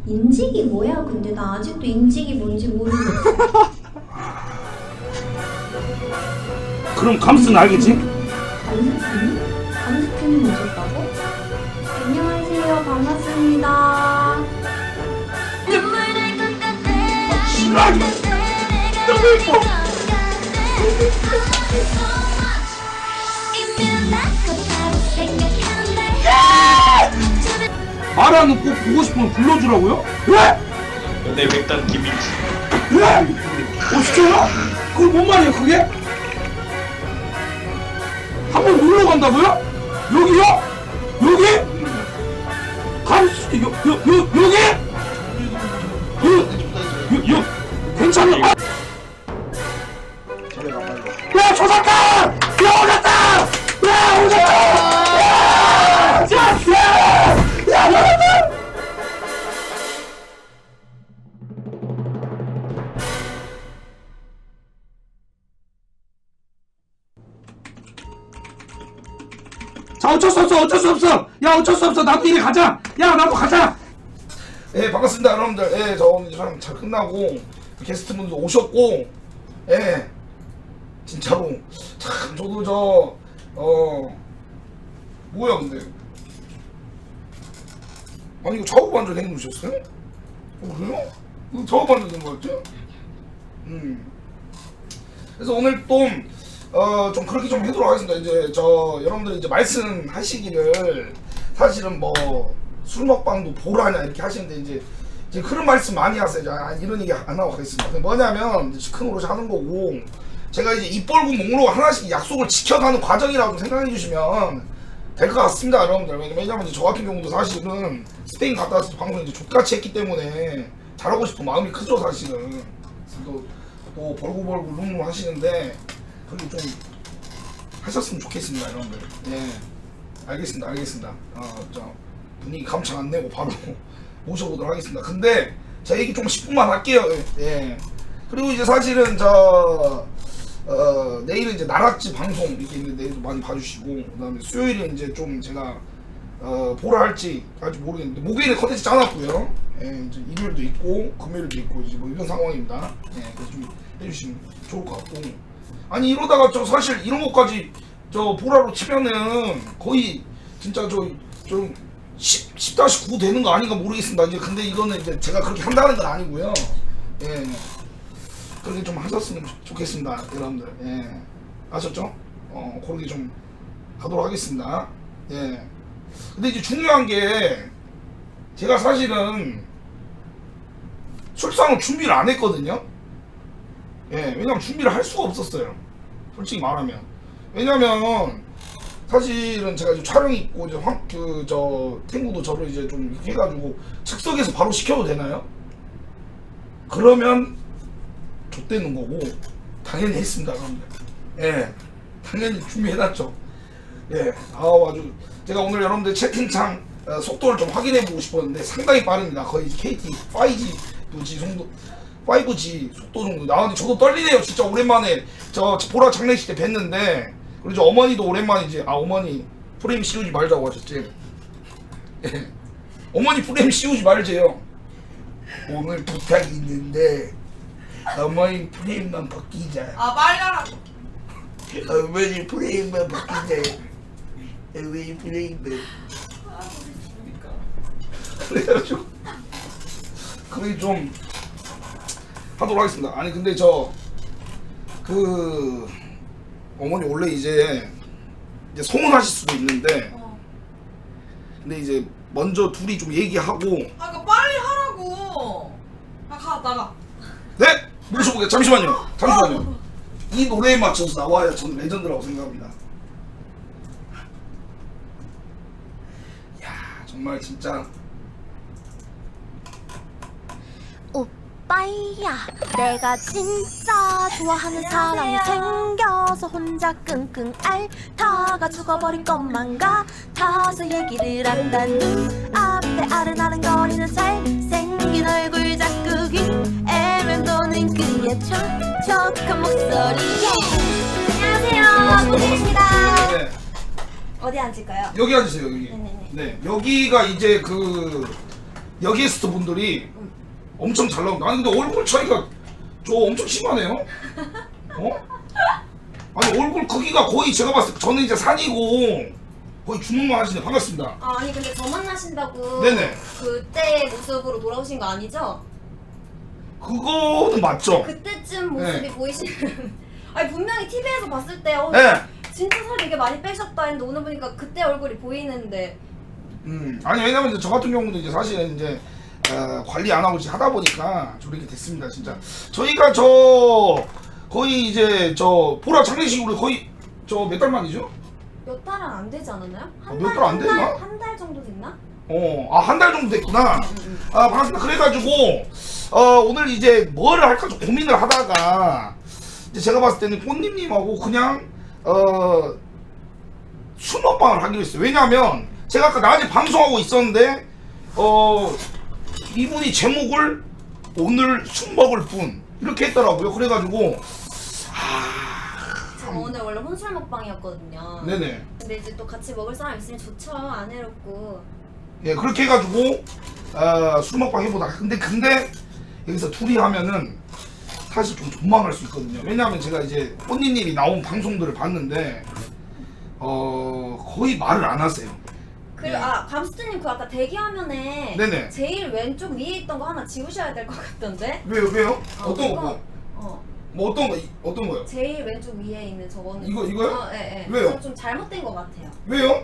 인직이 뭐야? 근데 나 아직도 인직이 뭔지 모르겠어. 그럼 감스는 알겠지? 감스트님? 감스트님 오셨다고? 안녕하세요. 반갑습니다. 신나지 마. 너무 예뻐. 마라는 꼭 보고 싶으면 불러주라고요? 왜? 내 백단 김인지. 왜? 진짜요? 그걸 뭔 말이에요 그게? 한번 놀러 간다고요? 여기요? 여기? 여기? 괜찮아? 야 조작가! 야 오졌다! 야 오졌다! 야 오졌다! 자 어쩔 수 없어 야 어쩔 수 없어 나도 이리 가자 야 나도 가자. 예 반갑습니다 여러분들. 예 저 오늘 촬영 잘 끝나고 게스트분도 오셨고 예 진짜로 참 저도 뭐야 근데 아니 이거 작업 반절 해놓으셨어요? 그래요? 이거 작업 반절 된 거였지? 그래서 오늘 좀 그렇게 좀 해도록 하겠습니다. 이제 여러분들 이제 말씀하시기를 사실은 뭐 술 먹방도 보라냐 이렇게 하시는데 이제 그런 말씀 많이 하세요. 이런 얘기 안 하고 가겠습니다. 뭐냐면 이제 큰 오롯이 하는 거고 제가 이제 입 벌고 목록 하나씩 약속을 지켜가는 과정이라고 생각해 주시면 될 것 같습니다, 여러분들. 왜냐면 이제 저 같은 경우도 사실은 스페인 갔다 와서 방송 이제 족같이 했기 때문에 잘하고 싶은 마음이 크죠, 사실은. 또 벌고 룸룸 하시는데 그렇게 좀 하셨으면 좋겠습니다, 여러분들. 예, 알겠습니다. 분위기 감창 안 내고 바로 모셔보도록 하겠습니다. 근데 제가 얘기 좀 10분만 할게요. 예. 그리고 이제 사실은 내일은 이제 나락지 방송 이렇게 있는데 내일도 많이 봐주시고 그다음에 수요일에 이제 좀 제가 보라 할지 모르겠는데 목요일에 컨텐츠 짜놨고요. 예, 이제 일요일도 있고 금요일도 있고 이제 뭐 이런 상황입니다. 예, 그래서 좀 해주시면 좋을 것 같고 아니 이러다가 사실 이런 것까지 보라로 치면은 거의 진짜 좀 10-9 되는 거 아닌가 모르겠습니다. 이제 근데 이거는 이제 제가 그렇게 한다는 건 아니고요. 예. 그렇게 좀 하셨으면 좋겠습니다, 여러분들. 예. 아셨죠? 그렇게 좀 하도록 하겠습니다. 예. 근데 이제 중요한 게 제가 사실은 출산을 준비를 안 했거든요. 예. 왜냐면 준비를 할 수가 없었어요. 솔직히 말하면. 왜냐면 사실은 제가 이제 촬영 있고 이제 탱구도 저를 이제 좀 이렇게 해가지고 즉석에서 바로 시켜도 되나요? 그러면 좆되는 거고 당연히 했습니다, 여러분들. 예, 당연히 준비해놨죠. 예, 아주 제가 오늘 여러분들 채팅창 속도를 좀 확인해보고 싶었는데 상당히 빠릅니다. 거의 KT 5G 속도 정도 나왔는데 저도 떨리네요. 진짜 오랜만에 보라 장례식 때 뵀는데. 그리고 저 어머니도 오랜만에 이제 어머니 프레임 씌우지 말자고 하셨지. 예. 어머니 프레임 씌우지 말재요. 오늘 부탁이 있는데 어머니 프레임만 벗기자. 빨리 하라고. 어머니 프레임만 벗기자. 어머니 프레임만. 그래가지고 그게 좀 하도록 하겠습니다. 아니 근데 어머니 원래 이제 소문하실 수도 있는데 근데 이제 먼저 둘이 좀 얘기하고 그러니까 빨리 하라고. 나가. 네? 모셔보게 잠시만요. 이 노래에 맞춰서 나와야 저는 레전드라고 생각합니다. 야 정말 진짜 오빠야 내가 진짜 좋아하는 사람이 생겨서 혼자 끙끙 앓다가 죽어버린 것만 같아서 얘기를 한다. 눈앞에 아른아른거리는 잘생긴 얼굴 자꾸 귀에 도는 그의 촉촉한 목소리. 안녕하세요, 모델입니다. 네. 어디 앉을까요? 여기 앉으세요. 여기. 네네네. 네, 여기가 이제 그 여기 게스트 분들이 엄청 잘 나온다. 아니 근데 얼굴 차이가 저 엄청 심하네요. 어? 아니 얼굴 크기가 거의 제가 봤을 때 저는 이제 산이고 거의 주먹만 하시네. 반갑습니다. 아, 아니 근데 저 만나신다고 네네. 그때 모습으로 돌아오신 거 아니죠? 그거는 맞죠? 그때쯤 모습이 네. 보이시는 아니 분명히 TV에서 봤을 때 네. 진짜 살이 되게 많이 빼셨다 했는데 오늘 보니까 그때 얼굴이 보이는데 아니 왜냐면 이제 저 같은 경우는 이제 사실은 이제 관리 안 하고 이제 하다 보니까 저렇게 됐습니다. 진짜 저희가 저 거의 이제 저 보라 장례식으로 거의 저 몇 달 만이죠? 몇 달은 안 되지 않았나요? 몇 달 안 됐나? 한 달 정도 됐나? 한 달 정도 됐구나. 반갑습니다. 그래가지고 오늘 이제 뭐를 할까 좀 고민을 하다가 이제 제가 봤을 때는 꽃님님하고 그냥 술 먹방을 하기로 했어요. 왜냐하면 제가 아까 낮에 방송하고 있었는데 이분이 제목을 오늘 술 먹을 분 이렇게 했더라고요. 그래가지고 제가 오늘 원래 혼술 먹방이었거든요. 네네. 근데 이제 또 같이 먹을 사람 있으면 좋죠. 안 해롭고. 예, 그렇게 해가지고 술 먹방 해보다. 근데 여기서 둘이 하면은 사실 좀 존망할 수 있거든요. 왜냐하면 제가 이제 꽃님님이 나온 방송들을 봤는데 거의 말을 안 하세요. 그리고 네. 감스트님 그 아까 대기 화면에 네네. 제일 왼쪽 위에 있던 거 하나 지우셔야 될 것 같던데. 왜요? 어떤 그거, 거? 어, 뭐 어떤 거요? 제일 왼쪽 위에 있는 저거는. 이거요? 예. 왜요? 그거 좀 잘못된 것 같아요. 왜요?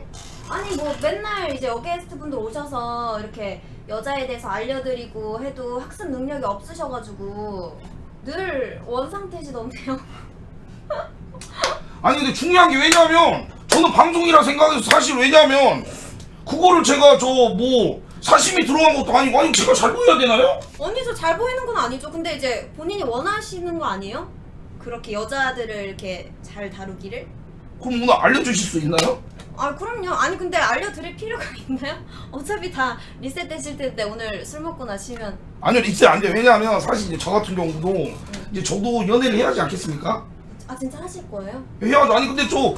아니 뭐 맨날 이제 여게스트 분들 오셔서 이렇게 여자에 대해서 알려드리고 해도 학습 능력이 없으셔가지고 늘 원상태시던데요. 아니 근데 중요한 게 왜냐면 저는 방송이라 생각해서 사실 왜냐면 그거를 제가 저 뭐 사심이 들어간 것도 아니고 아니 제가 잘 보여야 되나요? 언니 저 잘 보이는 건 아니죠. 근데 이제 본인이 원하시는 거 아니에요? 그렇게 여자들을 이렇게 잘 다루기를? 그럼 오늘 알려주실 수 있나요? 아 그럼요. 아니 근데 알려드릴 필요가 있나요? 어차피 다 리셋되실 텐데 오늘 술 먹고 나시면. 아니요 리셋 안 돼요. 왜냐하면 사실 이제 저 같은 경우도 이제 저도 연애를 해야지 않겠습니까? 아 진짜 하실 거예요? 해야죠. 아니 근데 또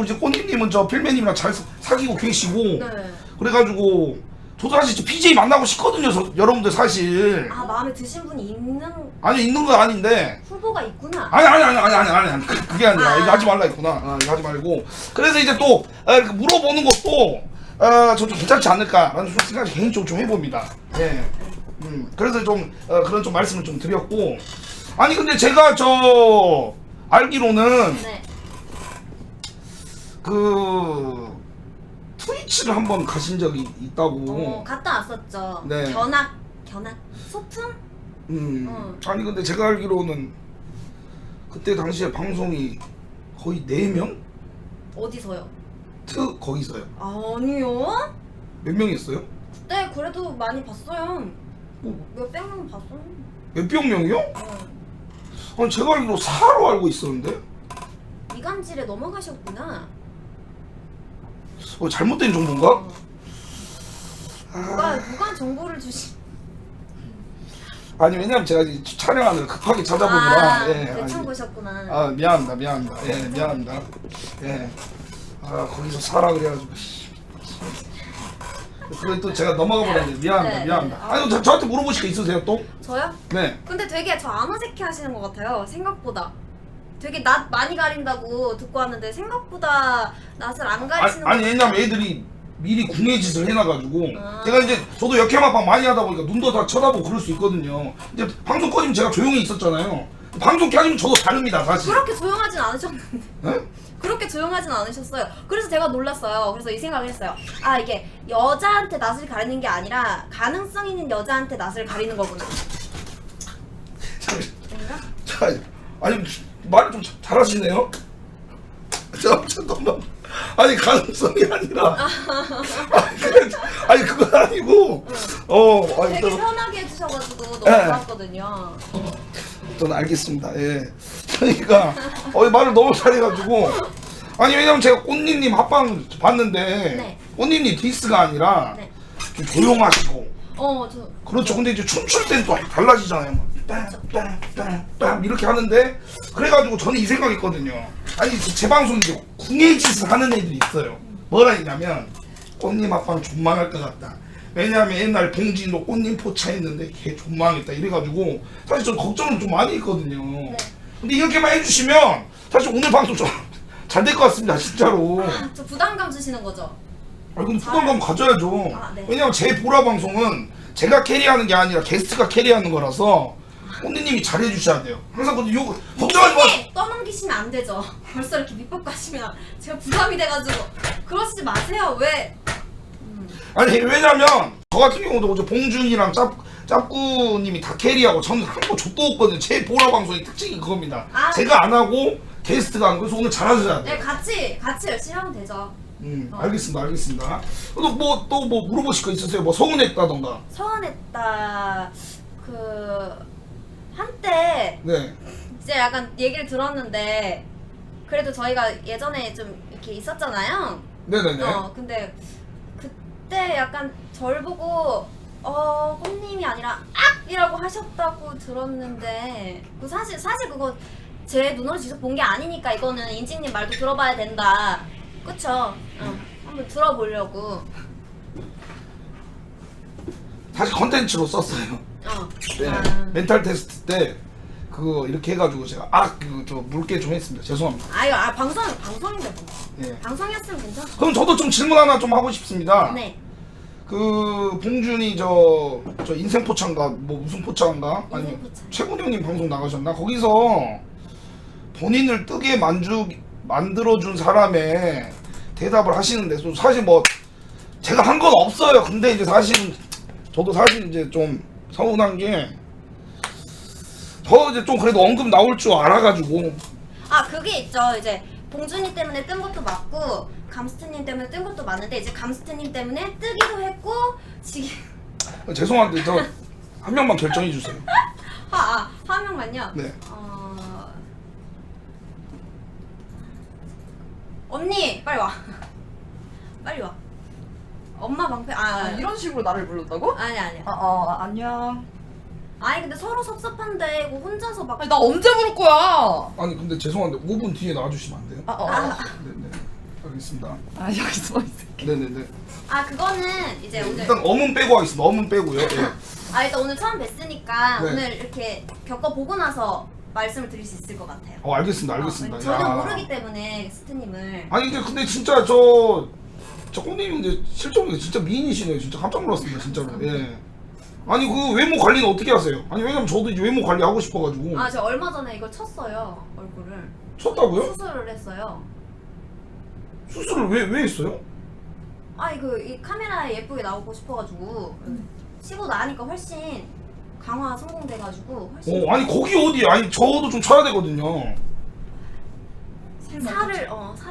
이제 꽃님님은 저 필매님이랑 잘 사귀고 계시고 네. 그래가지고 저도 사실 이제 BJ 만나고 싶거든요. 여러분들 사실 아 마음에 드신 분이 있는 건 아닌데 후보가 있구나. 아니 그게 아니라 아. 이거 하지 말라 했구나. 이거 하지 말고 그래서 이제 또 물어보는 것도 저 좀 괜찮지 않을까라는 생각을 개인적으로 좀 해봅니다. 예. 그래서 좀 그런 좀 말씀을 좀 드렸고 아니 근데 제가 저 알기로는 네. 그 트위치를 한번 가신 적이 있다고. 갔다 왔었죠. 네. 견학 소품? 아니 근데 제가 알기로는 그때 당시에 방송이 거의 4명? 어디서요? 거기서요. 아니요. 몇 명이었어요? 그때 그래도 많이 봤어요. 뭐, 몇백 명 봤어요. 몇백 명이요? 네. 아니 제가 알기로 4로 알고 있었는데 이간질에 넘어가셨구나. 잘못된 정보인가? 누가 정보를 주시? 아니 왜냐면 제가 이제 촬영하느라 급하게 찾아보느라 대충 아니, 보셨구나. 미안합니다. 예, 미안합니다. 예. 거기서 사라 그래가지고. 그래 또 제가 넘어가 버렸는데 미안합니다. 네, 미안합니다. 네. 아니 저한테 물어보실 거 있으세요 또? 저요? 네. 근데 되게 저 안 어색해 하시는 것 같아요. 생각보다. 되게 낯 많이 가린다고 듣고 왔는데 생각보다 낯을 안 가리시는 아니 것 왜냐면 같아요. 애들이 미리 궁예짓을 해놔가지고 아. 제가 이제 저도 역해마방 많이 하다 보니까 눈도 다 쳐다보고 그럴 수 있거든요. 이제 방송 꺼지면 제가 조용히 있었잖아요. 방송 켜지면 저도 다릅니다 사실. 그렇게 조용하진 않으셨는데. 네? 그렇게 조용하진 않으셨어요. 그래서 제가 놀랐어요. 그래서 이 생각을 했어요. 아 이게 여자한테 낯을 가리는 게 아니라 가능성 있는 여자한테 낯을 가리는 거구나. 아닌가? 자, 아니 말을 좀 잘하시네요. 잠깐만. 아니 가능성이 아니라. 아니 그건 아니고. 아니 되게 또, 편하게 해주셔가지고 너무 네. 좋았거든요. 저는 알겠습니다. 예. 그러니까 말을 너무 잘해가지고. 아니 왜냐면 제가 꽃님님 합방 봤는데 네. 꽃님님 디스가 아니라 네. 좀 조용하시고. 저 그렇죠. 근데 이제 춤출 땐 또 달라지잖아요. 빰빰빰빰 이렇게 하는데 그래가지고 저는 이 생각했거든요. 아니 제 방송 이제 궁예짓을 하는 애들이 있어요. 뭐라 했냐면 꽃님 아빠는 존망할 것 같다. 왜냐면 옛날 봉진도 꽃님 포차했는데 걔 존망했다 이래가지고 사실 좀 걱정을 좀 많이 했거든요. 근데 이렇게만 해주시면 사실 오늘 방송 좀 잘 될 것 같습니다 진짜로. 저 부담감 주시는 거죠? 아 그럼 부담감 가져야죠. 아, 네. 왜냐면 제 보라 방송은 제가 캐리하는 게 아니라 게스트가 캐리하는 거라서 꽃님이 잘해주셔야 돼요. 항상 근데 요거 걱정하지 마. 네, 떠넘기시면 안 되죠. 벌써 이렇게 밑밥 가시면 제가 부담이 돼가지고 그러시지 마세요. 왜? 아니 왜냐면 저 같은 경우도 어제 봉준이랑 짭구님이 다 캐리하고 저는 한 번 족도 없거든요. 제 보라 방송의 특징이 그겁니다. 아. 제가 안 하고 게스트가 하는 거여서 오늘 잘하셔야 돼요. 네, 같이 열심히 하면 되죠. 알겠습니다. 알겠습니다. 또 뭐 물어보실 거 있으세요? 뭐 서운했다던가. 서운했다. 한때 네. 이제 약간 얘기를 들었는데 그래도 저희가 예전에 좀 이렇게 있었잖아요. 네네네. 근데 그때 약간 절 보고 꽃님이 아니라 악이라고 하셨다고 들었는데 사실 그거 제 눈으로 직접 본 게 아니니까 이거는 인지님 말도 들어봐야 된다. 그쵸? 한번 들어보려고. 사실 컨텐츠로 썼어요. 네. 멘탈 테스트 때 그거 이렇게 해가지고 제가 저 물게 좀 했습니다. 죄송합니다. 방송인데 뭐. 네. 방송이었으면 괜찮죠. 그럼 저도 좀 질문 하나 좀 하고 싶습니다. 네. 그 봉준이 저 인생 포차인가 뭐 무슨 포차인가 아니 포차. 최군이 형님 방송 나가셨나 거기서 본인을 뜨게 만들어준 사람의 대답을 하시는데 또 사실 뭐 제가 한 건 없어요. 근데 이제 사실은 저도 사실 이제 좀 서운한 게 저 이제 좀 그래도 언급 나올 줄 알아가지고 그게 있죠. 이제 봉준이 때문에 뜬 것도 맞고 감스트님 때문에 뜬 것도 맞는데 이제 감스트님 때문에 뜨기도 했고 지금 죄송한데 저 한 명만 결정해 주세요. 한 명만요. 네. 언니 빨리 와. 빨리 와. 엄마 방패 이런 식으로 나를 불렀다고? 아니야. 안녕. 아니 근데 서로 섭섭한데 이거 혼자서 막 아니, 나 언제 부를 거야? 아니 근데 죄송한데 5분 뒤에 나와주시면 안 돼요? 네네 알겠습니다. 여기 서 있을게. 네네네. 그거는 이제 오늘 일단 어문 빼고 하겠습니다. 어문 빼고요. 네. 일단 오늘 처음 뵀으니까 네. 오늘 이렇게 겪어보고 나서 말씀을 드릴 수 있을 것 같아요. 알겠습니다. 알겠습니다. 저는 야. 모르기 때문에 스트님을. 아니 근데 진짜 저 꽃님이 이제 실적으로 진짜 미인이시네요. 진짜 깜짝 놀랐습니다. 진짜로. 예. 아니 그 외모 관리는 어떻게 하세요? 아니 왜냐면 저도 이제 외모 관리 하고 싶어가지고. 제가 얼마 전에 이걸 쳤어요. 얼굴을. 쳤다고요? 수술을 했어요. 수술을 왜 했어요? 이 카메라에 예쁘게 나오고 싶어가지고 치고 나니까 훨씬 강화 성공돼가지고 훨씬 아니 거기 어디? 아니 저도 좀 쳐야 되거든요. 살을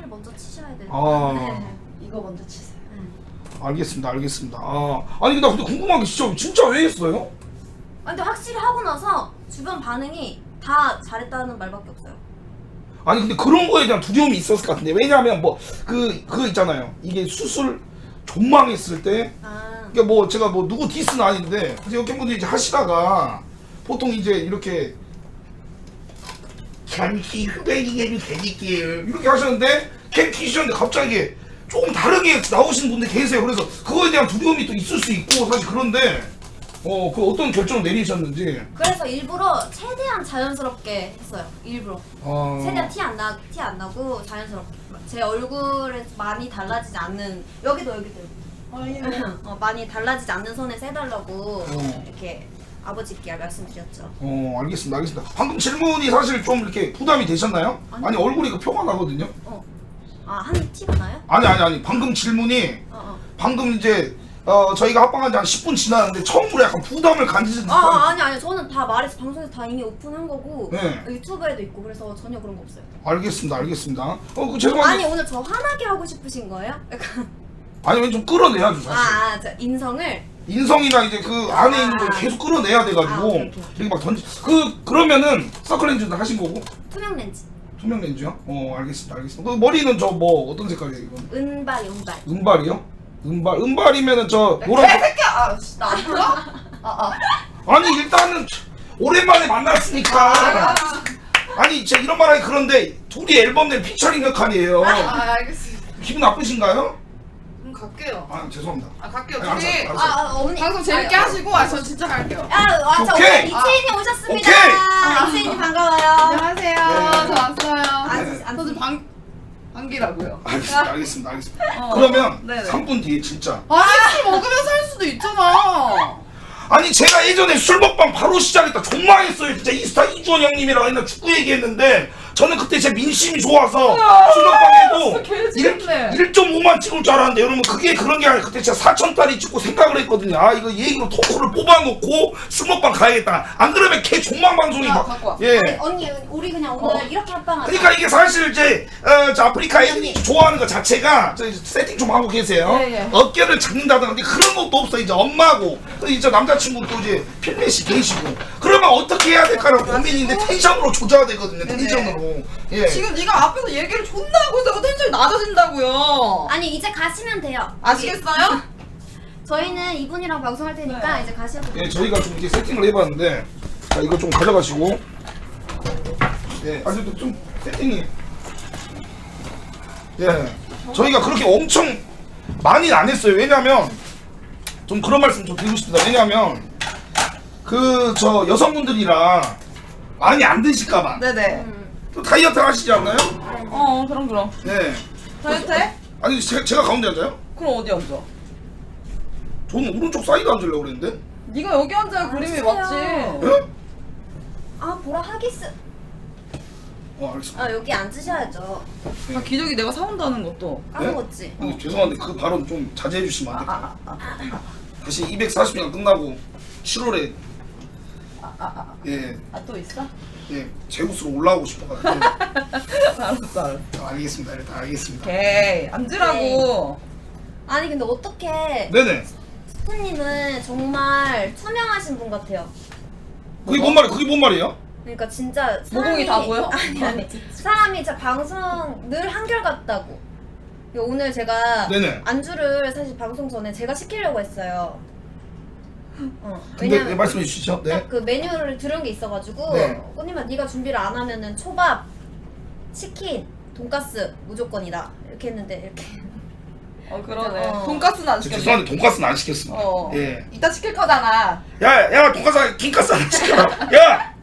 먼저 치셔야 돼요. 아. 이거 먼저 치세요. 알겠습니다. 아니 나 근데 궁금한 게 진짜 왜 했어요? 근데 확실히 하고 나서 주변 반응이 다 잘했다는 말밖에 없어요. 아니 근데 그런 거에 대한 두려움이 있었을 것 같은데 왜냐하면 뭐 그거 있잖아요. 이게 수술 존망했을 때 그러니까 뭐 제가 뭐 누구 디스는 아닌데 여러분들이 이제 하시다가 보통 이제 이렇게 잠시 후배에게 드릴게요 이렇게 하셨는데 캠 키셨는데 갑자기 조금 다르게 나오시는 분들 계세요. 그래서 그거에 대한 두려움이 또 있을 수 있고 사실 그런데 그 어떤 결정을 내리셨는지. 그래서 일부러 최대한 자연스럽게 했어요. 일부러. 최대한 티 안 나고 자연스럽게. 제 얼굴에 많이 달라지지 않는 여기도 많이 달라지지 않는 선에서 해달라고 이렇게 아버지께 말씀드렸죠. 알겠습니다. 방금 질문이 사실 좀 이렇게 부담이 되셨나요? 아니 얼굴이 그 표가 나거든요. 한 티가 나요? 아니 방금 질문이 방금 이제 저희가 합방한 지 한 10분 지났는데 처음으로 약간 부담을 간지는 아니 저는 다 말해서 방송에서 다 이미 오픈한 거고 네. 유튜브에도 있고 그래서 전혀 그런 거 없어요. 알겠습니다. 그 죄송한데 아니 오늘 저 화나게 하고 싶으신 거예요? 약간 아니 좀 끌어내야죠 사실. 저 인성을 인성이나 이제 그 안에 있는 걸 계속 끌어내야 돼가지고 오케이. 이렇게 막 던지 그러면은 서클렌즈는 하신 거고 투명 렌즈, 투명 렌즈요? 알겠습니다. 그 머리는 저 뭐 어떤 색깔이에요 이건? 은발. 은발이요? 은발이면은 저 노란. 개새끼야! 나 안 불러? 아니 일단은 오랜만에 만났으니까. 아니 제가 이런 말하기 그런데 둘이 앨범 낼 피처링 역할이에요. 알겠습니다. 기분 나쁘신가요? 갈게요. 아 죄송합니다. 갈게요. 아니, 저희 알았어. 어머니. 방송 재밌게 하시고 저 진짜 갈게요. 저 오케이. 이채인이 오셨습니다. 오케이. 이채인이 반가워요. 안녕하세요. 저 왔어요. 안 저 방귀라고요. 알겠습니다. 그러면 네네. 3분 뒤에 진짜. 아니 술 먹으면서 할 수도 있잖아. 아니 제가 예전에 술 먹방 바로 시작했다. 존망했어요. 진짜 이스타 이주원 형님이랑 옛날 축구 얘기했는데 저는 그때 제 민심이 좋아서 술 먹방에도 진짜 개지겠네. 1.5만 찍을 줄 알았는데 여러분 그게 그런 게 아니라 그때 제가 4천짜리 찍고 생각을 했거든요. 아 이거 얘기로 토크를 뽑아놓고 술 먹방 가야겠다. 안 그러면 걔 존망 방송이 야, 막 갖고 와. 예. 언니 우리 그냥 오늘 이렇게 합방하자. 그러니까 이게 사실 이제 저 아프리카 애들이 좋아하는 거 자체가 저 이제 세팅 좀 하고 계세요. 예. 어깨를 잡는다든가 근데 그런 것도 없어. 이제 엄마고 또 이제 남자친구 또 이제 필메시 계시고 그러면 어떻게 해야 될까라는 고민인데 텐션으로 조져야 되거든요. 네네. 텐션으로. 예. 지금 네가 앞에서 얘기를 존나 하고 있어서 텐션이 낮아진다고요. 아니 이제 가시면 돼요. 아시겠어요? 저희는 이분이랑 방송할 테니까 네. 이제 가셔도 돼요. 예, 저희가 좀 이렇게 세팅을 해봤는데 자 이거 좀 가져가시고 예, 아주 좀 세팅이 예, 저희가 그렇게 엄청 많이 안 했어요. 왜냐면 좀 그런 말씀 좀 드리고 싶습니다. 왜냐면 그 저 여성분들이랑 많이 안 드실까봐 네네. 또 다이어트 하시지 않나요? 그럼. 네. 다이어트 해? 아니 제가 가운데 앉아요? 그럼 어디 앉아? 저는 오른쪽 사이드 앉으려고 그랬는데 네가 여기 앉아야 그림이 앉으세요. 맞지. 예? 아 보라 하기스. 알겠습니다. 아 여기 앉으셔야죠. 기저귀 내가 사온다는 것도. 까먹었지. 아니, 죄송한데 그 발언 좀 자제해 주시면 안 될까요? 다시 240일 끝나고 7월에 예, 또 있어? 예, 제우스로 올라오고 싶어가지고 알았어. 알겠습니다. 일단 알겠습니다. 오케이. 앉으라고. 아니 근데 어떻게 네네. 스프님은 정말 투명하신 분 같아요. 그게 뭔 말이에요? 그게 뭔 말이에요? 그러니까 진짜 모공이 다 보여? 아니 사람이 진짜 방송 늘 한결같다고. 오늘 제가 네네. 안주를 사실 방송 전에 제가 시키려고 했어요. 근데 네, 왜냐면 말씀해 주시죠. 네. 딱 그 메뉴를 들은 게 있어가지고 네. 꽃님아 네가 준비를 안 하면은 초밥, 치킨, 돈가스 무조건이다 이렇게 했는데 이렇게 그러네. 어. 돈가스는 안 저 시켰네. 죄송한데 돈가스는 안 시켰습니다. 어. 예. 이따 시킬 거잖아. 야, 돈가스, 김가스 하나 시켜라. 야,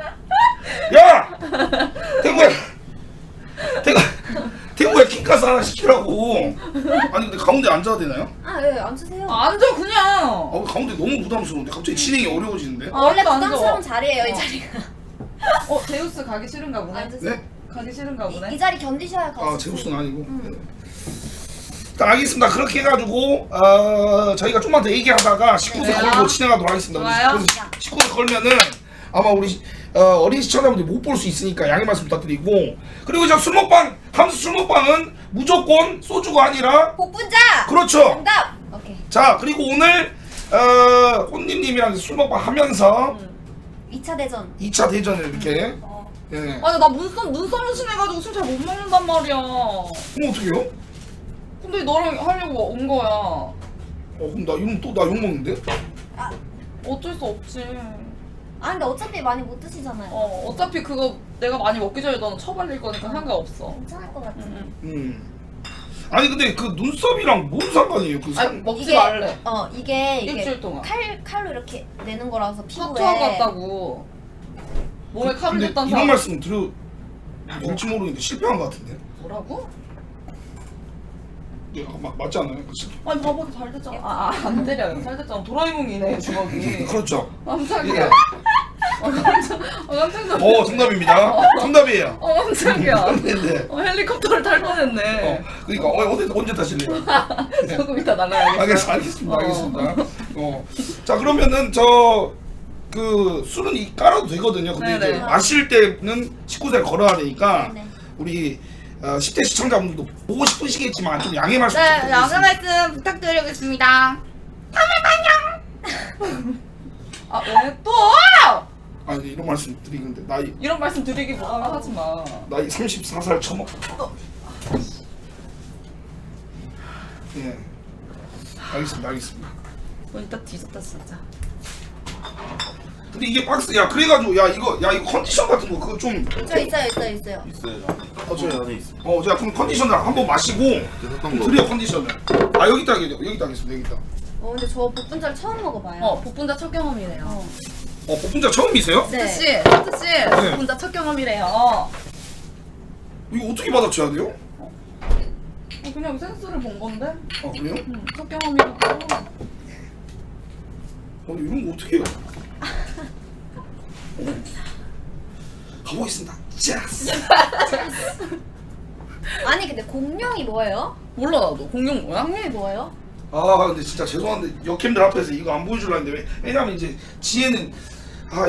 대구야 김가스 하나 시키라고. 아니 근데 가운데 앉아야 되나요? 예 앉으세요. 앉아 그냥. 가운데 너무 부담스러운데 갑자기 진행이 어려워지는데. 원래 앉아. 부담스러운 자리예요 이 어. 자리가. 데우스 가기 싫은가 보네. 앉으세요. 네? 가기 싫은가 보네. 이 자리 견디셔야 가시지. 아 제우스는 아니고. 네. 일단 알겠습니다. 그렇게 해가지고 저희가 좀만 더 얘기하다가 19세 네. 걸고 진행하도록 하겠습니다. 좋아요. 그래서 19세 걸면은 아마 우리 어린 시청자분들이 못 볼 수 있으니까 양해 말씀 부탁드리고 그리고 이제 술 먹방 함수 술 먹방은 무조건 소주가 아니라 복분자. 그렇죠. 정답. 오케이. 자 그리고 오늘 꽃님님이랑 술 먹방 하면서 2차 대전. 2차 대전을 이렇게 예. 아니 나 눈썹 문신해가지고 술 잘 못 먹는단 말이야. 그럼 어떡해요? 근데 너랑 하려고 온 거야. 그럼 나 이러면 또 나 욕먹는데? 어쩔 수 없지. 아 근데 어차피 많이 못 드시잖아요. 어차피 그거 내가 많이 먹기 전에 너는 처발릴 거니까 상관없어. 괜찮을 것 같아. 아니 근데 그 눈썹이랑 뭔 상관이에요? 그 아니 먹지 이게- 말래. 이게 일주일 동안. 칼로 이렇게 내는 거라서 피부에. 타투하고 왔다고. 몸에 칼을 근데 댔다는 이런 사람. 말씀 될지 모르겠는데 실패한 것 같은데? 뭐라고? 네, 맞지 않아요? 그치? 아니 봐봐 잘 됐잖아. 안 때려요. 잘 됐잖아. 도라에몽이네 주먹이. 그렇죠. 깜짝이야. 예. 깜짝 놀랐어. 정답입니다. 정답이에요. 깜짝이야. 네. 헬리콥터를 탈 뻔했네. 그러니까 언제 타실래요? 조금 이따 날라야겠어. 알겠습니다. 자 그러면은 그 술은 깔아도 되거든요. 근데 네네. 이제 마실 때는 19세를 걸어야 되니까 네네. 우리 10대 시청자분들도 보고 싶으시겠지만 좀 양해 말씀 네, 부탁드리겠습니다. 양해 말씀 부탁드리겠습니다. 왜 또? 아니 이런 말씀 드리는데 이런 말씀 드리기보다는 하지 마. 나이 34살 처먹. 예. 알겠습니다. 너 이따 뒤졌다 진짜. 근데 이게 박스 야 그래가지고 야 이거 컨디션 같은 거 그거 좀 저 있어요. 있어요 저 안에 있어 제가 그럼 컨디셔너 한번 마시고 좀 드려 컨디셔너. 아 여기 있다 하겠습니다 여기 있다. 근데 저 복분자를 처음 먹어봐요. 복분자 첫 경험이래요. 복분자 처음이세요? 네. 하트 씨, 복분자 첫 경험이래요. 이거 어떻게 받아쳐야 돼요? 그냥 센스를 본 건데. 아 그래요? 첫 경험이라고. 이런 거 어떻게 해요? 가보겠습니다. 짜스. 아니 근데 공룡이 뭐예요? 몰라 나도 공룡 뭐야? 공룡이 뭐예요? 아 근데 진짜 죄송한데 역캠들 앞에서 이거 안 보여주려 했는데 왜냐면 이제 지혜는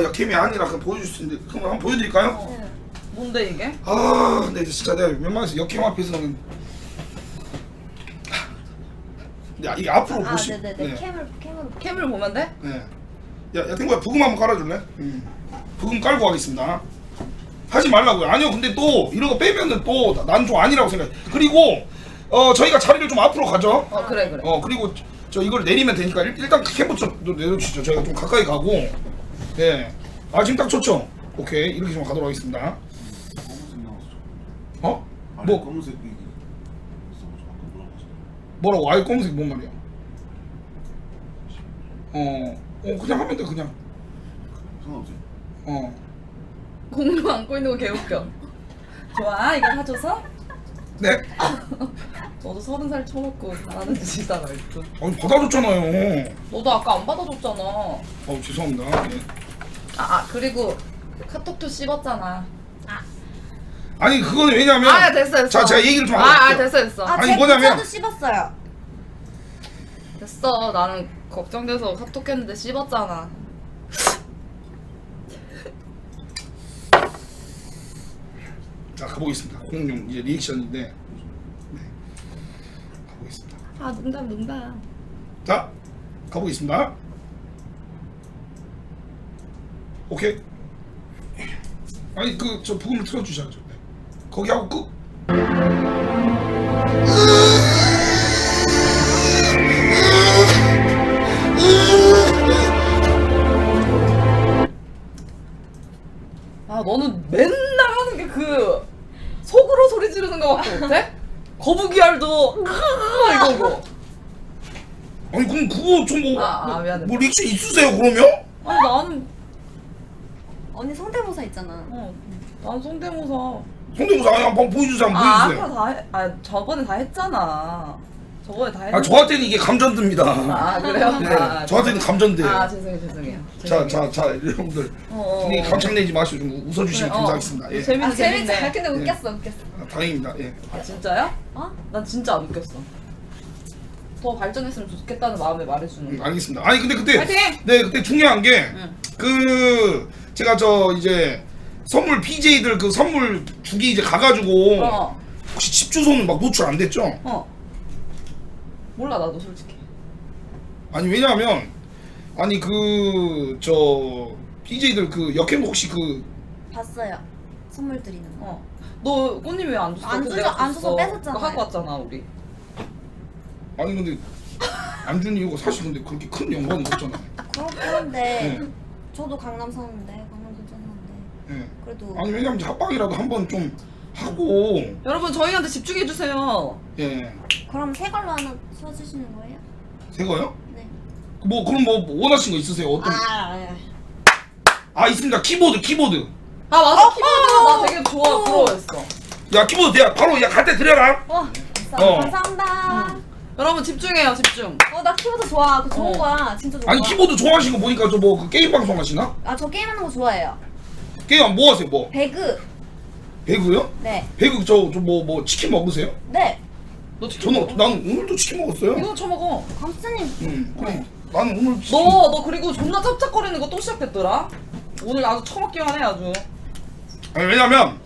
역캠이 아니라 그냥 보여줄 수 있는데 그럼 한번 보여드릴까요? 네. 뭔데 이게? 근데 진짜 내가 웬만해서 역캠 앞에서는 야 이게 앞으로 보시. 네네네. 캠으로. 캠을 보면 돼? 네. 야 탱구야 부금 한번 깔아줄래? 부금 깔고 하겠습니다. 하지 말라고요. 아니요 근데 또 이런 거 빼면은 또 난 좀 아니라고 생각해. 그리고 저희가 자리를 좀 앞으로 가죠. 그래. 그리고 저 이걸 내리면 되니까 일단 캠부터 내려주시죠. 저희가 좀 가까이 가고. 네. 지금 딱 좋죠? 오케이 이렇게 좀 가도록 하겠습니다. 검은색 나왔어 뭐? 뭐 검은색 이게 있어가지고 아까 뭐라고 하셨어 뭐라고? 아예 검은색 뭔 말이야? 그냥 하면 돼 그냥. 상관없지 공룡 안고 있는 거 개웃겨. 좋아 이거 사줘서? 네. 너도 30살 쳐먹고 잘하는 짓이다 말투. 받아줬잖아요. 너도 아까 안 받아줬잖아. 죄송합니다. 네. 그리고 카톡도 씹었잖아. 아니 그거는 왜냐면 됐어. 자 제가 얘기를 좀 하고 갈게요. 됐어. 아니, 제 뭐냐면- 부자도 씹었어요. 됐어. 나는 걱정돼서 카톡했는데 씹었잖아. 자 가보겠습니다. 공룡 이제 리액션인데 네. 가보겠습니다. 농담. 자 가보겠습니다. 오케이. 아니 저 부금을 틀어주셔야죠. 네. 거기 하고 끝. 너는 맨날 하는 게 그 속으로 소리 지르는 거밖에 못해? 거북이알도 이거고. 아니 그럼 그거 좀 미안해. 뭐 리액션 있으세요 그러면? 아니 나는 언니 성대모사 있잖아. 난 성대모사. 성대모사 한번 보여주세요. 한번 보여주세요. 아까 다 해. 저번에 다 했잖아. 저번에 다 했는데. 저한테는 이게 감전됩니다. 그래요? 네, 저한테는 감전돼요. 죄송해요. 자 여러분들 분위기 감창내지 마시고 좀 웃어주시면 감사하겠습니다. 예. 재밌네. 근데 웃겼어. 다행입니다. 예. 진짜야? 어? 난 진짜 안 웃겼어. 더 발전했으면 좋겠다는 마음에 말해주는 거야. 알겠습니다. 아니 근데 그때 파이팅! 네 그때 중요한 게 제가 이제 선물 BJ들 그 선물 주기 이제 가가지고 혹시 집 주소는 막 노출 안 됐죠? 몰라 나도 솔직히. 아니 왜냐하면 아니 BJ들 그 역캠 혹시 봤어요. 선물 드리는 거. 너 꽃님 왜 안 줬어? 안 그거 주죠, 내가 안 줘서 줬어. 뺏었잖아요. 그거 하고 왔잖아 우리. 아니 근데 안 준 이유가 사실 근데 그렇게 큰 연관은 없잖아요. 그런데 저도 강남 사는데 강남 괜찮은데 네. 그래도 아니 왜냐면 이제 합방이라도 한번 좀 하고 여러분 저희한테 집중해 주세요. 예. 그럼 새 걸로 하나 써주시는 거예요? 새 거요? 네. 뭐 그럼 뭐 원하신 거 있으세요? 어떤? 있습니다. 키보드. 맞아 키보드 나 되게 부러워했어. 야 키보드 돼야 바로 갈 때 드려라. 감사합니다. 여러분 집중해요 집중. 나 키보드 좋아. 그거 좋은 거야. 진짜 좋아. 아니 키보드 좋아하시는 거 보니까 그 게임 방송 하시나? 저 게임하는 거 좋아해요. 게임 뭐 하세요? 뭐? 배그. 배그요? 네. 배그 뭐 치킨 먹으세요? 네. 너 치킨 저는 난 오늘도 치킨 먹었어요. 이거 처먹어. 감스님. 그래. 나는 오늘 치킨. 너 그리고 존나 짭짭거리는 거 또 시작했더라. 오늘 아주 처먹기만 해 아주. 아니 왜냐면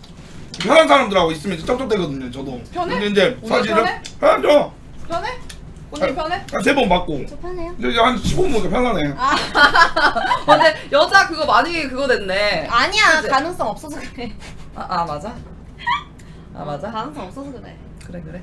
편한 사람들하고 있으면 이제 쩝쩝대거든요. 저도. 편해? 근데 이제 오늘 사실은 편해? 편하죠. 편해? 꽃님 편해? 3번 맞고. 저 편해요? 이제 한 15분 보니까 편하네. 근데 여자 그거 많이 그거 됐네. 아니야. 그치? 가능성 없어서 그래. 맞아? 맞아? 가능성 없어서 그래. 그래.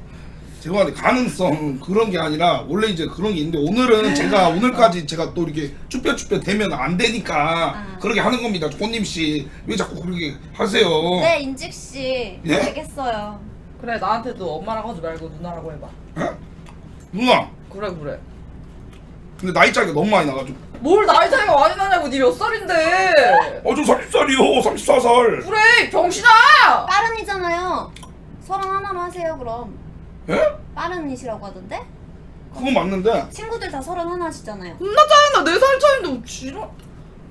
죄송한데 가능성 그런 게 아니라 원래 이제 그런 게 있는데 오늘은 제가 오늘까지 제가 또 이렇게 쭈뼛쭈뼛 되면 안 되니까 그렇게 하는 겁니다. 꽃님 씨 왜 자꾸 그렇게 하세요? 네, 인직 씨. 예? 알겠어요. 그래 나한테도 엄마라고 하지 말고 누나라고 해봐. 에? 누나 그래. 근데 나이 차이가 너무 많이 나가지고 뭘 나이 차이가 많이 나냐고. 니 몇 살인데? 저 30살이요 34살 그래 병신아. 빠른이잖아요. 31로 하세요, 그럼. 예? 빠른이시라고 하던데? 그건 맞는데 친구들 다 31 하시잖아요. 겁나 짜증나. 4살 차이인데 뭐 지랄.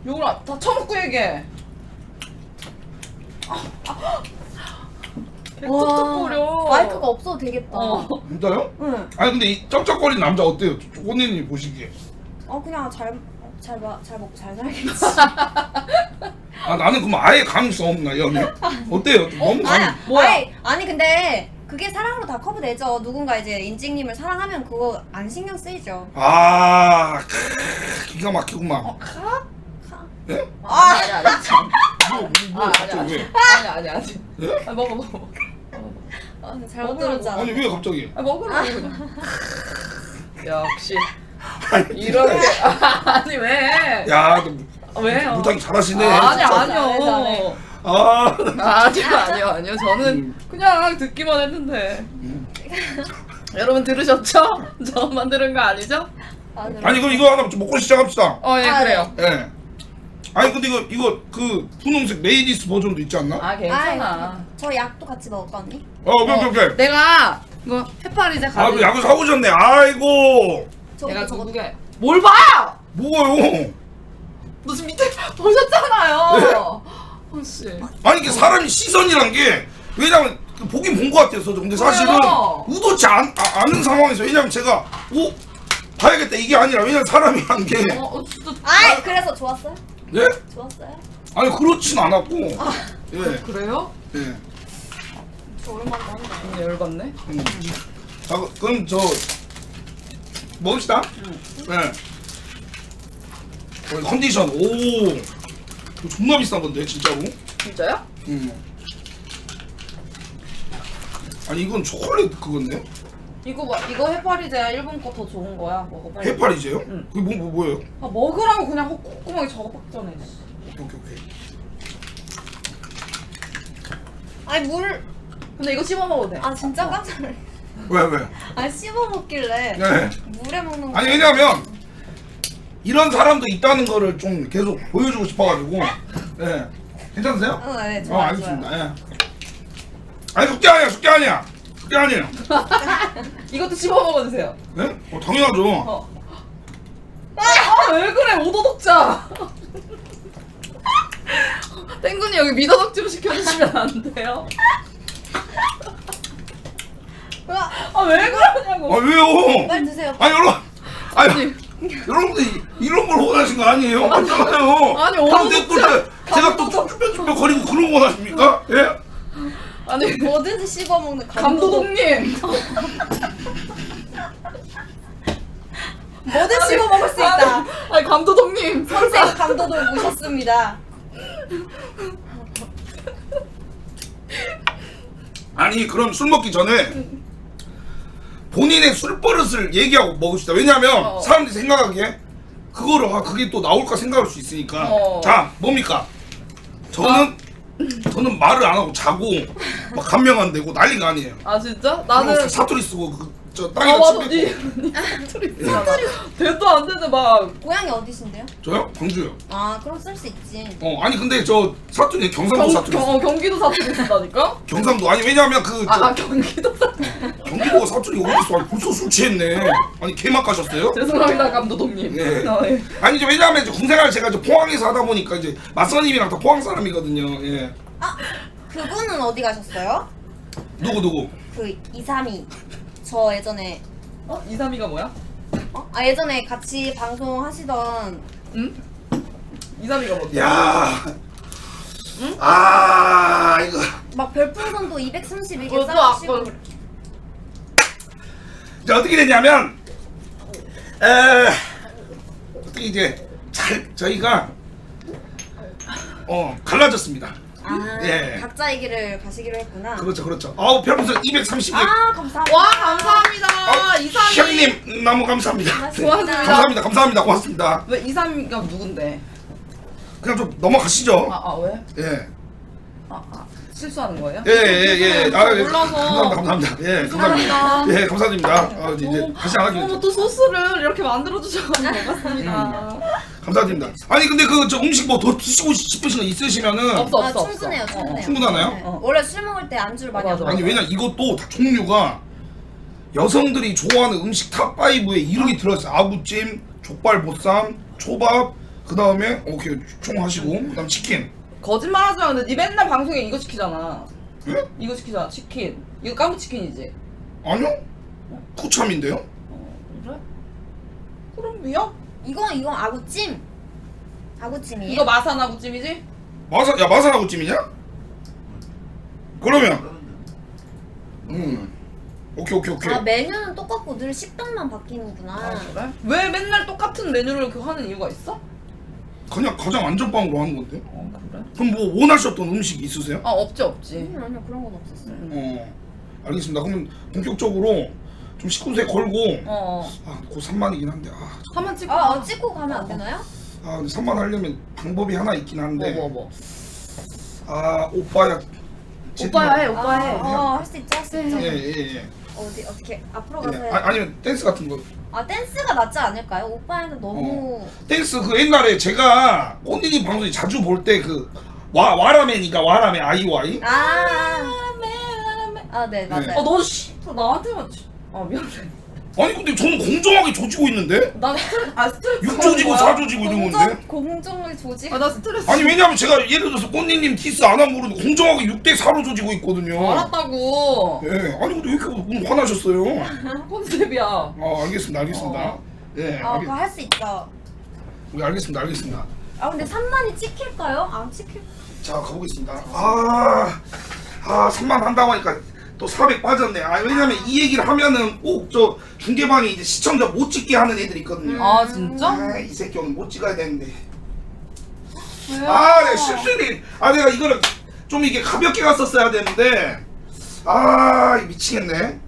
욕을 다 처먹고 얘기해. 개떡떡거려. 마이크가 없어도 되겠다. 진짜요? 응. 아니 근데 이 쩍쩍거리는 남자 어때요? 꽃님이 보시기에 그냥 잘 먹고 잘 살겠지. 아 나는 그럼 아예 가능성 없나 연애? 어때요? 너무 가능 뭐야? 아니 근데 그게 사랑으로 다 커버되죠. 누군가 이제 인직님을 사랑하면 그거 안 신경 쓰이죠. 기가 막히구만 예? 아니. 뭐 갑자기 왜? 아니. 예? 아, 먹어. 잘못 먹으라고. 들었잖아. 아니 왜 갑자기? 먹으라고 그냥. 역시 아니 이렇게. 아니 왜? 야, 너 왜요? 무당 잘하시네. 아니 진짜. 아니요. 아, 아니요. 저는 그냥 듣기만 했는데. 여러분 들으셨죠? 저만 들은 거 아니죠? 아니 그럼 이거 하나 좀 먹고 시작합시다. 예 아, 그래요. 예. 아니 근데 이거 그 분홍색 레이디스 버전도 있지 않나? 아 괜찮아. 저 약도 같이 먹을까 언니? 오케이. 내가 이거 해파리제 아, 가지고. 그 약을 사오셨네. 아이고. 내가 저거 누구게? 뭘 봐? 뭐요? 너 지금 밑에 보셨잖아요. 아씨. 아니 이게 사람이 시선이란 게 왜냐면 보긴 본 것 같아서 근데 사실은 그래요. 의도치 않은 상황에서 왜냐면 제가 봐야겠다 이게 아니라 왜냐면 사람이란 게 진짜. 그래서 좋았어요? 예? 좋았어요? 아니 그렇진 않았고 예. 그래요? 예. 저 오랜만에 하는데. 열받네. 자 그럼 저 먹읍시다. 네. 컨디션 이거 존나 비싼 건데 진짜로. 진짜요? 아니 이건 초콜릿 그건데? 이거 해파리제 일본 거 더 좋은 거야. 먹어 빨리. 해파리제요? 응. 그게 뭐예요? 아 먹으라고 그냥 콧구멍에 저거밖에. 오케이. 아니 물. 근데 이거 씹어 먹어도 돼. 진짜 깜짝 놀래. 왜? 씹어 먹길래 네. 물에 먹는 거. 아니 왜냐면 이런 사람도 있다는 거를 좀 계속 보여주고 싶어가지고. 네. 괜찮으세요? 네, 좋아요. 알겠습니다. 예. 아니 숙제 아니야. 이것도 씹어 먹어주세요. 네? 당연하죠. 왜 그래 오도독자. 땡군이 여기 미더덕 좀 시켜주시면 안 돼요? 왜 그러냐고. 왜요? 빨리 드세요. 아니 여러분들 이런 걸 원하신 거 아니에요? 맞잖아요. 아니, 근데 또 오도독자. 제가 또 쭈뼛쭈뼛 거리고 그런 거 원하십니까? 예? 아니 뭐든지 씹어 먹는 감도독님. 뭐든 씹어 먹을 수 있다. 아니 감도독님. 선생 감도도 모셨습니다. 아니 그럼 술 먹기 전에 본인의 술버릇을 얘기하고 먹읍시다. 왜냐면 사람들이 생각하기에 그거를 그게 또 나올까 생각할 수 있으니까. 자 뭡니까? 저는 말을 안 하고 자고 막 감명 안 되고 난리가 아니에요. 아 진짜? 나는 나는. 사투리 쓰고 저 땅에다 맞아. 침 뱉고. 니 사투리 있잖아. 대도 안 되는데 막. 고향이 어디신데요? 저요? 광주요. 그럼 쓸 수 있지. 아니 근데 저 사투리 경상도 사투리 있어요. 경기도 사투리 쓴다니까? 경상도 아니 왜냐면 경기도 사투리. 경기도가 사투리 어딨어? 아니 벌써 술 취했네. 아니 개막 가셨어요? 죄송합니다 감도독님. 네. 네. 아니 이제 왜냐면 이제 군생활 제가 이제 포항에서 하다 보니까 이제 맞선님이랑 다 포항 사람이거든요. 예. 그분은 어디 가셨어요? 누구? 그 232. 저 예전에 2, 3위가 뭐야? 예전에 같이 방송하시던. 응? 2, 3위가 뭐지? 야. 응? 이거. 막 별풍선도 232개 또 쌓으시고. 이제 어떻게 됐냐면 어떻게 이제 잘 저희가 갈라졌습니다. 아, 예. 각자의 길을 가시기로 했구나. 그렇죠 그렇죠. 아우 별풍선 230개. 아, 감사합니다. 와 감사합니다. 이삼이 형님 너무 감사합니다. 네. 고맙습니다. 감사합니다 감사합니다 고맙습니다. 왜 이삼이가 누군데? 그냥 좀 넘어가시죠. 아 왜? 예. 실수하는 거예요? 예. 아, 예. 몰라서. 감사합니다. 예, 감사합니다. 감사합니다. 예, 감사드립니다. 아, 이제 다시 안 하기로 했죠. 또 소스를 이렇게 만들어 주셔가지고 고맙습니다. 감사드립니다. 아니 근데 그 저 음식 뭐 더 드시고 싶으신 거 있으시면은 없어 아, 없어 충분해요, 없어. 충분해요. 충분하나요? 네. 원래 술 먹을 때 안주를 많이 안 맞아, 먹어요. 아니 왜냐 이것도 다 종류가 여성들이 좋아하는 음식 탑5에 이름이 들어있어요. 아구찜, 족발보쌈, 초밥, 그 다음에 오케이 총 하시고 그 다음 치킨. 거짓말하지 마. 근데 니 맨날 방송에 이거 시키잖아. 예? 이거 시키잖아. 치킨. 이거 깐부 치킨이지. 아니요? 쿠참인데요? 그래? 그럼 미역? 이건 아구찜. 아구찜이에요. 이거 마산아구찜이지? 마산아구찜이냐? 그러면 오케이. 아, 메뉴는 똑같고 늘 식당만 바뀌는구나. 그래? 왜 맨날 똑같은 메뉴를 하는 이유가 있어? 그냥 가장 안전빵으로 하는 건데. 그래? 그럼 뭐 원하셨던 음식 있으세요? 없지. 아니요, 그런 건 없었어요. 알겠습니다. 그럼 본격적으로 좀 19세 걸고 곧 3만이긴 한데 한번 찍고. 찍고 가면 안 되나요? 근데 3만 하려면 방법이 하나 있긴 한데 뭐. 오빠야 오빠야 해. 할 수 있죠, 할 수 있죠. 예. 어떻게 앞으로 가서 해요? 아니면 댄스 같은 거. 댄스가 낫지 않을까요? 오빠는 너무 댄스 그 옛날에 제가 꽃니님 방송에 자주 볼 때 그 와라맨이가 와라맨 아이오아이. 네, 맞아요. 너 씨. 나한테만. 미안해. 아니 근데 저는 공정하게 조지고 있는데 나 스트레스. 6조지고 4조지고 이런 건데. 공정을 조직. 나 스트레스. 아니 왜냐면 제가 예를 들어서 꽃니님 디스 안 하면 모르는데 공정하게 6대 4로 조지고 있거든요. 알았다고. 예. 아니 근데 왜 이렇게 오늘 화나셨어요? 컨셉이야. 알겠습니다. 예. 그거 할 수 있죠. 알겠습니다. 근데 3만이 찍힐까요? 안 찍힐. 자 가보겠습니다. 3만 한다고 하니까 또 400 빠졌네. 왜냐면 이 얘기를 하면은 꼭 저 중계방에 이제 시청자 못 찍게 하는 애들이 있거든요. 진짜? 이 새끼 오늘 못 찍어야 되는데. 왜요? 내 실수리. 내가 이거를 좀 이게 가볍게 갔었어야 되는데. 미치겠네.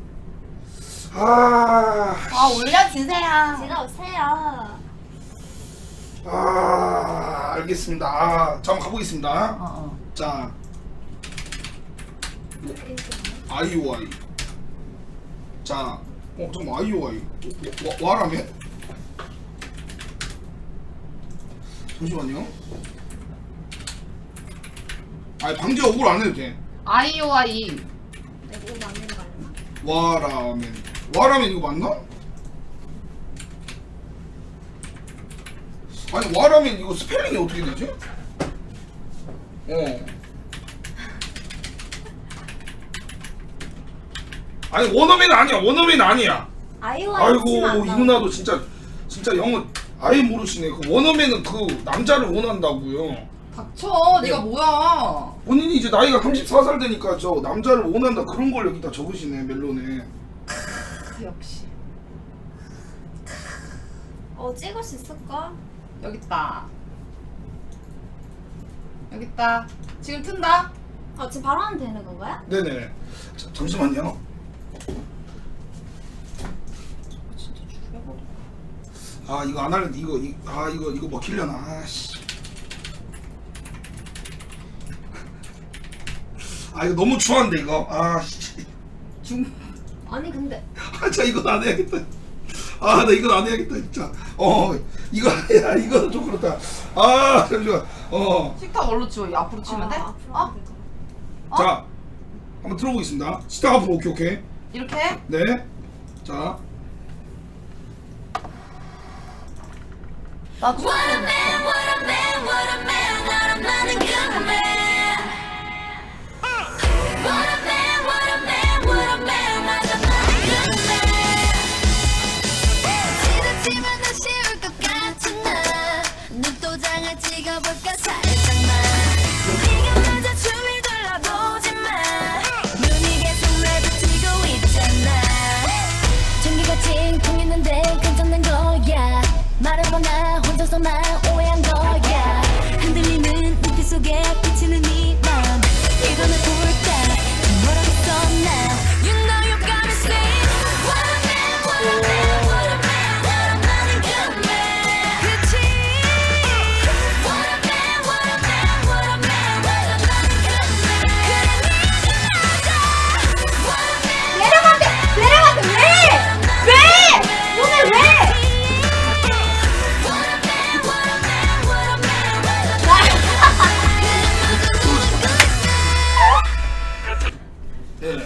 올려주세요. 들어오세요. 알겠습니다. 자, 한번 가보겠습니다. 자, 아이오아이. 자, 잠깐만, 아이오아이. 와라면? 잠시만요. 방제 억울 안 해도 돼. 아이오아이. 이거 맞는 거 아니야? 와라면 이거 맞나? 아니 와라면 이거 스펠링이 어떻게 되지? 아니 원어민 아니야. 아이오아이 아이고 이 누나도 진짜 영어 아예 모르시네. 그 원어민은 그 남자를 원한다고요. 닥쳐. 네가 뭐야? 본인이 이제 나이가 34살 되니까 저 남자를 원한다 그런 걸 여기다 적으시네 멜론에. 역시. 찍을 수 있을까? 여기 있다. 지금 튼다. 지금 바로 하면 되는 건가요? 네네. 자, 잠시만요. 이거 안 하는데 이거 먹히려나. 이거 너무 추한데 이거. 아니 근데 자 이건 안 해야겠다. 나 이건 안 해야겠다 진짜. 이거는 좀 그렇다. 잠시만. 식탁 얼로 치워. 앞으로 치면 돼? 자 한번 들어보겠습니다. 시작 앞으로. 오케이. 이렇게? 네. 자. 나 좀. 찍어볼까 살짝만 네가 먼저 주위 둘러보지마 눈이 계속 내비치고 있잖아 전기가 찡통했는데 괜찮은 거야 말해봐 나 혼자서만 오해한 거야 흔들리는 눈빛 속에 비치는 네 맘 떠나볼까 뭐라고 썼나 You know you got me saying What a man, what a man, what a man, what a man, a good man 그치 What a man, what a man, what a man, what a man, a good man 그래 네가 맞아 What a man, 내려간대! 내려간대! 왜? 왜? 오늘 왜? what a man, what a man, what a man, what a 예.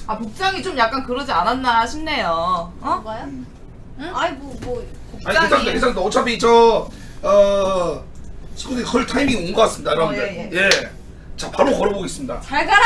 아 복장이 좀 약간 그러지 않았나 싶네요. 어? 뭐가요? 아이 뭐 아니 괜찮다 괜찮다. 어차피 친구들이 걸 타이밍이 온 것 같습니다 여러분들. 예, 예. 자 바로 걸어보겠습니다. 잘 가라.